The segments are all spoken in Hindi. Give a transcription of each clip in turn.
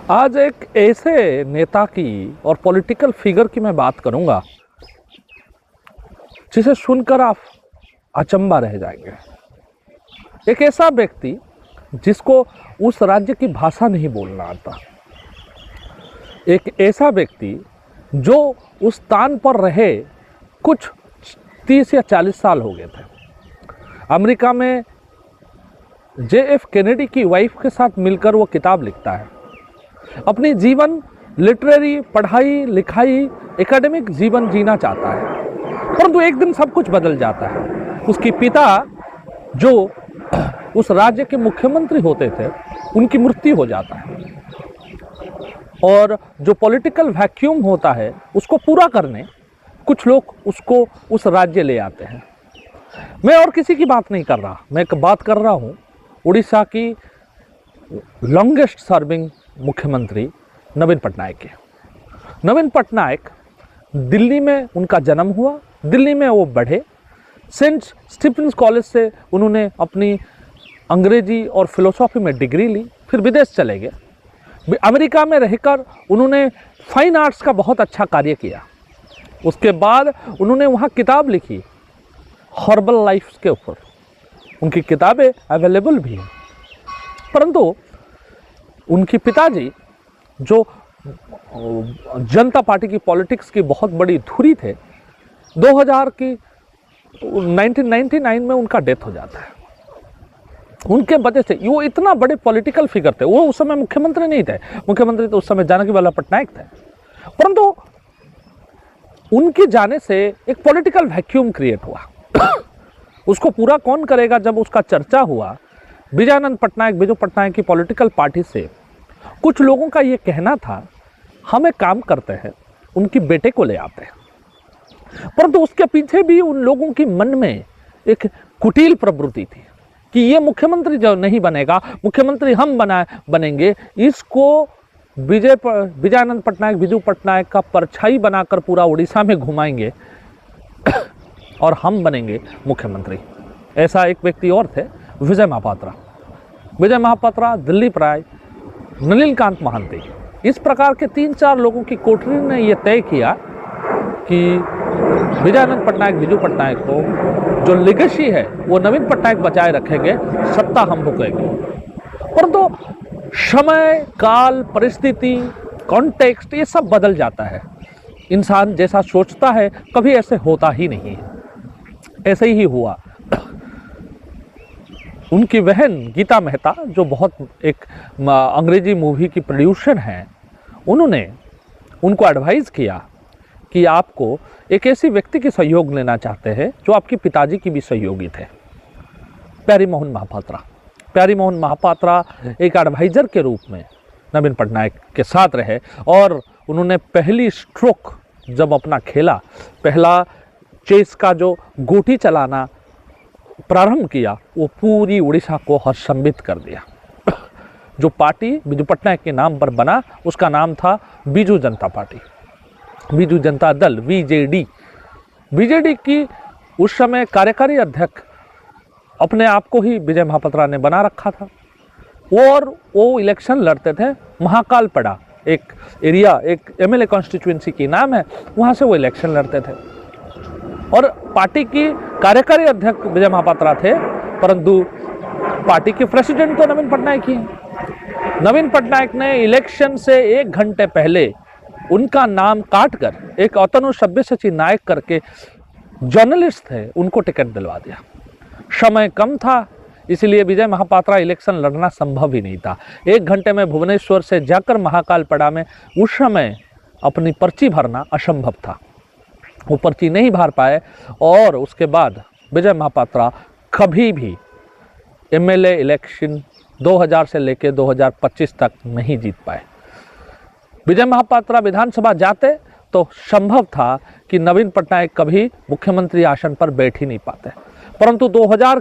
आज एक ऐसे नेता की और पॉलिटिकल फिगर की मैं बात करूंगा जिसे सुनकर आप अचंभा रह जाएंगे। एक ऐसा व्यक्ति जिसको उस राज्य की भाषा नहीं बोलना आता, एक ऐसा व्यक्ति जो उस स्थान पर रहे कुछ 30 या 40 साल हो गए थे। अमेरिका में JF कैनेडी की वाइफ के साथ मिलकर वो किताब लिखता है। अपनी जीवन लिटरेरी पढ़ाई लिखाई एकेडमिक जीवन जीना चाहता है, परंतु एक दिन सब कुछ बदल जाता है। उसके पिता जो उस राज्य के मुख्यमंत्री होते थे उनकी मृत्यु हो जाता है और जो पॉलिटिकल वैक्यूम होता है उसको पूरा करने कुछ लोग उसको उस राज्य ले आते हैं। मैं और किसी की बात नहीं कर रहा, मैं एक बात कर रहा हूँ उड़ीसा की लॉन्गेस्ट सर्विंग मुख्यमंत्री नवीन पटनायक के। नवीन पटनायक दिल्ली में उनका जन्म हुआ, दिल्ली में वो बढ़े। सेंट स्टीफेंस कॉलेज से उन्होंने अपनी अंग्रेजी और फिलोसॉफी में डिग्री ली, फिर विदेश चले गए। अमेरिका में रहकर उन्होंने फाइन आर्ट्स का बहुत अच्छा कार्य किया। उसके बाद उन्होंने वहाँ किताब लिखी हर्बल लाइफ के ऊपर। उनकी किताबें अवेलेबल भी हैं, परंतु उनके पिताजी जो जनता पार्टी की पॉलिटिक्स की बहुत बड़ी धुरी थे, 1999 में उनका डेथ हो जाता है। उनके वजह से वो इतना बड़े पॉलिटिकल फिगर थे। वो उस समय मुख्यमंत्री नहीं थे, मुख्यमंत्री तो उस समय जानकीवाला पटनायक थे, परंतु उनके जाने से एक पॉलिटिकल वैक्यूम क्रिएट हुआ। उसको पूरा कौन करेगा? जब उसका चर्चा हुआ विजयानंद पटनायक, बिजू पटनायक की पॉलिटिकल पार्टी से कुछ लोगों का ये कहना था हम एक काम करते हैं, उनकी बेटे को ले आते हैं। परंतु उसके पीछे भी उन लोगों की मन में एक कुटिल प्रवृत्ति थी कि ये मुख्यमंत्री जो नहीं बनेगा, मुख्यमंत्री हम बनेंगे, इसको विजयानंद पटनायक, बिजू पटनायक का परछाई बनाकर पूरा उड़ीसा में घुमाएंगे और हम बनेंगे मुख्यमंत्री। ऐसा एक व्यक्ति और थे, विजय महापात्रा। विजय महापात्रा, दिलीप राय, नलिनीकांत महांती, इस प्रकार के 3-4 लोगों की कोठरी ने यह तय किया कि विजयानंद पटनायक, बिजू पटनायक को जो लेगेसी है वो नवीन पटनायक बचाए रखेंगे, सत्ता हम भुगतेंगे। परंतु समय, काल, परिस्थिति, कॉन्टेक्स्ट ये सब बदल जाता है। इंसान जैसा सोचता है कभी ऐसे होता ही नहीं है। ऐसे ही हुआ। उनकी बहन गीता मेहता जो बहुत एक अंग्रेजी मूवी की प्रोड्यूसर हैं, उन्होंने उनको एडवाइस किया कि आपको एक ऐसी व्यक्ति की सहयोग लेना चाहते हैं जो आपके पिताजी की भी सहयोगी थे, प्यारीमोहन महापात्रा। प्यारीमोहन महापात्रा एक एडवाइजर के रूप में नवीन पटनायक के साथ रहे और उन्होंने पहली स्ट्रोक जब अपना खेला, पहला चेस का जो गोटी चलाना प्रारंभ किया, वो पूरी उड़ीसा को हर्षंबित कर दिया। जो पार्टी बिजू पटनायक के नाम पर बना उसका नाम था Biju Janata party, Biju Janata Dal, BJD। BJD की उस समय कार्यकारी अध्यक्ष अपने आप को ही विजय महापात्रा ने बना रखा था। वो इलेक्शन लड़ते थे महाकालपड़ा, एक एरिया, एक MLA कॉन्स्टिट्यूएंसी की नाम है, वहाँ से वो इलेक्शन लड़ते थे और पार्टी की कार्यकारी अध्यक्ष विजय महापात्रा थे, परंतु पार्टी के प्रेसिडेंट तो नवीन पटनायक ही हैं। नवीन पटनायक ने इलेक्शन से 1 घंटे पहले उनका नाम काटकर एक अतनु सब्यसाची नायक करके जर्नलिस्ट थे, उनको टिकट दिलवा दिया। समय कम था, इसलिए विजय महापात्रा इलेक्शन लड़ना संभव ही नहीं था। 1 घंटे में भुवनेश्वर से जाकर महाकालपड़ा में उस समय अपनी पर्ची भरना असंभव था। वो पर्ची नहीं भर पाए और उसके बाद विजय महापात्रा कभी भी MLA इलेक्शन 2000 से लेकर 2025 तक नहीं जीत पाए। विजय महापात्रा विधानसभा जाते तो संभव था कि नवीन पटनायक कभी मुख्यमंत्री आसन पर बैठ ही नहीं पाते, परंतु 2000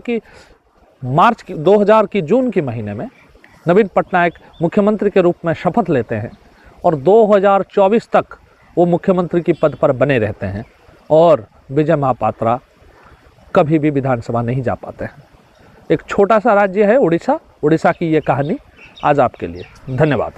की जून के महीने में नवीन पटनायक मुख्यमंत्री के रूप में शपथ लेते हैं और 2024 तक वो मुख्यमंत्री की पद पर बने रहते हैं और विजय महापात्रा कभी भी विधानसभा नहीं जा पाते हैं। एक छोटा सा राज्य है उड़ीसा, उड़ीसा की ये कहानी आज आपके लिए। धन्यवाद।